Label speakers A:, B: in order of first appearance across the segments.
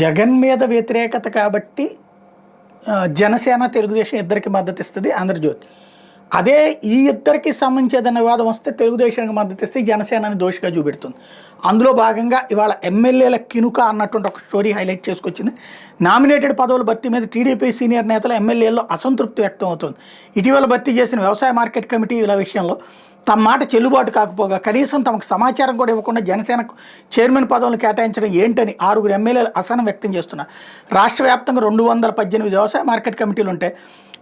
A: జగన్ మీద వ్యతిరేకత కాబట్టి జనసేన తెలుగుదేశం ఇద్దరికి మద్దతు ఇస్తుంది ఆంధ్రజ్యోతి. అదే ఈ ఇద్దరికి సంబంధించి ఏదైనా వివాదం వస్తే తెలుగుదేశానికి మద్దతు ఇస్తే జనసేనని దోషిగా చూపెడుతుంది. అందులో భాగంగా ఇవాళ ఎమ్మెల్యేల కినుక అన్నటువంటి ఒక స్టోరీ హైలైట్ చేసుకొచ్చింది. నామినేటెడ్ పదవుల భర్తీ మీద టీడీపీ సీనియర్ నేతలు ఎమ్మెల్యేల్లో అసంతృప్తి వ్యక్తం అవుతుంది. ఇటీవల భర్తీ చేసిన వ్యవసాయ మార్కెట్ కమిటీల విషయంలో తమ మాట చెల్లుబాటు కాకపోగా కనీసం తమకు సమాచారం కూడా ఇవ్వకుండా జనసేనకు చైర్మన్ పదవులను కేటాయించడం ఏంటని 6 ఎమ్మెల్యేలు అసహనం వ్యక్తం చేస్తున్నారు. రాష్ట్ర వ్యాప్తంగా 218 వ్యవసాయ మార్కెట్ కమిటీలు ఉంటే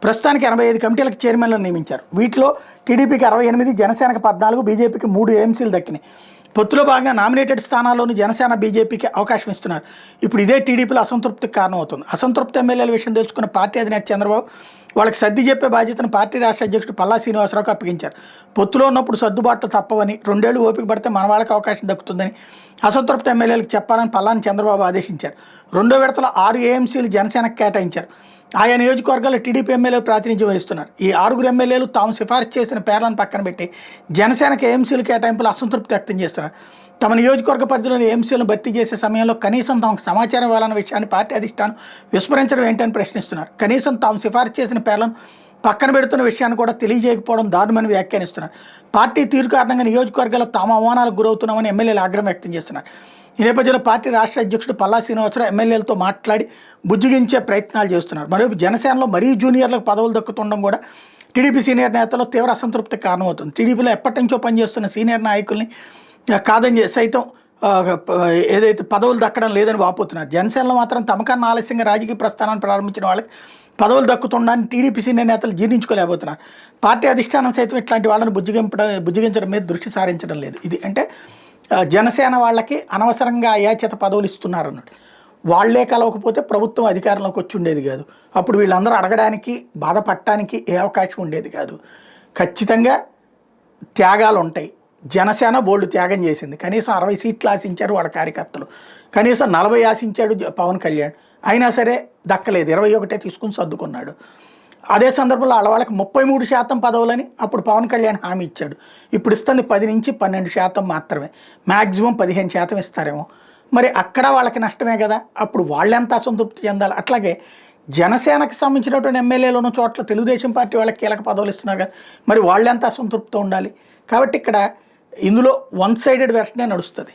A: ప్రస్తుతానికి 85 కమిటీలకు చైర్మన్లను నియమించారు. వీటిలో టీడీపీకి 68, జనసేనకు 14, బీజేపీకి 3 ఏఎంసీలు దక్కినాయి. పొత్తులో భాగంగా నామినేటెడ్ స్థానాల్లోనూ జనసేన బీజేపీకి అవకాశం ఇస్తున్నారు. ఇప్పుడు ఇదే టీడీపీలో అసంతృప్తికి కారణమవుతుంది. అసంతృప్తి ఎమ్మెల్యేల విషయం తెలుసుకున్న పార్టీ అధినేత చంద్రబాబు వాళ్ళకి సర్ది చెప్పే బాధ్యతను పార్టీ రాష్ట్ర అధ్యక్షుడు పల్లా శ్రీనివాసరావుకు అప్పగించారు. పొత్తులో ఉన్నప్పుడు సర్దుబాట్లు తప్పవని, 2 ఏళ్లు ఓపిక పడితే మన వాళ్ళకి అవకాశం దక్కుతుందని అసంతృప్తి ఎమ్మెల్యేలకు చెప్పాలని పల్లాని చంద్రబాబు ఆదేశించారు. 2వ విడతలో 6 ఏఎంసీలు జనసేనకు కేటాయించారు. ఆయా నియోజకవర్గాల్లో టీడీపీ ఎమ్మెల్యేలు ప్రాతినిధ్యం వహిస్తున్నారు. ఈ 6 ఎమ్మెల్యేలు తాము సిఫార్సు చేసిన పేర్లను పక్కన పెట్టి జనసేనకు ఏఎంసీలు కేటాయింపులు అసంతృప్తి వ్యక్తం చేస్తున్నారు. తమ నియోజకవర్గ పరిధిలోని ఏఎంసీలను భర్తీ చేసే సమయంలో కనీసం తమకు సమాచారం ఇవ్వాలన్న విషయాన్ని పార్టీ అధిష్టానం విస్మరించడం ఏంటని ప్రశ్నిస్తున్నారు. కనీసం తాము సిఫార్సు చేసిన పేర్లను పక్కన పెడుతున్న విషయాన్ని కూడా తెలియజేయకపోవడం దారుణమని వ్యాఖ్యానిస్తున్నారు. పార్టీ తీరు కారణంగా నియోజకవర్గాల్లో తాము అవమానాలకు గురవుతున్నామని ఎమ్మెల్యేలు ఆగ్రహం వ్యక్తం చేస్తున్నారు. ఈ నేపథ్యంలో పార్టీ రాష్ట్ర అధ్యక్షుడు పల్లా శ్రీనివాసరావు ఎమ్మెల్యేలతో మాట్లాడి బుజ్జిగించే ప్రయత్నాలు చేస్తున్నారు. మరోవైపు జనసేనలో మరీ జూనియర్లకు పదవులు దక్కుతుండడం కూడా టీడీపీ సీనియర్ నేతల్లో తీవ్ర అసంతృప్తికి కారణమవుతుంది. టీడీపీలో ఎప్పటి నుంచో పనిచేస్తున్న సీనియర్ నాయకుల్ని కాదని సైతం ఏదైతే పదవులు దక్కడం లేదని వాపోతున్నారు. జనసేనలో మాత్రం తమకన్నా ఆలస్యంగా రాజకీయ ప్రస్థానాన్ని ప్రారంభించిన వాళ్ళకి పదవులు దక్కుతుండని టీడీపీ సీనియర్ నేతలు జీర్ణించుకోలేకపోతున్నారు. పార్టీ అధిష్టానం సైతం ఇట్లాంటి వాళ్ళని బుజ్జిగించడం మీద దృష్టి సారించడం లేదు. ఇది అంటే జనసేన వాళ్ళకి అనవసరంగా అయాచిత పదవులు ఇస్తున్నారు అన్నట్టు. వాళ్లే కలవకపోతే ప్రభుత్వం అధికారంలోకి వచ్చి ఉండేది కాదు. అప్పుడు వీళ్ళందరూ అడగడానికి బాధపడటానికి ఏ అవకాశం ఉండేది కాదు. ఖచ్చితంగా త్యాగాలు ఉంటాయి. జనసేన బోల్డ్ త్యాగం చేసింది. కనీసం 60 సీట్లు ఆశించారు వాళ్ళ కార్యకర్తలు, కనీసం 40 ఆశించాడు పవన్ కళ్యాణ్. అయినా సరే దక్కలేదు, 21 తీసుకుని సర్దుకున్నాడు. అదే సందర్భంలో వాళ్ళకి 33% పదవులని అప్పుడు పవన్ కళ్యాణ్ హామీ ఇచ్చాడు. ఇప్పుడు ఇస్తుంది 10 నుంచి 12% మాత్రమే, మ్యాక్సిమం 15% ఇస్తారేమో. మరి అక్కడ వాళ్ళకి నష్టమే కదా. అప్పుడు వాళ్ళెంత అసంతృప్తి చెందాలి. అట్లాగే జనసేనకు సంబంధించినటువంటి ఎమ్మెల్యేలు ఉన్న చోట్ల తెలుగుదేశం పార్టీ వాళ్ళకి కీలక పదవులు ఇస్తున్నారు కదా, మరి వాళ్ళెంత అసంతృప్తితో ఉండాలి. కాబట్టి ఇక్కడ ఇందులో 1 సైడెడ్ వెర్షనే నడుస్తుంది.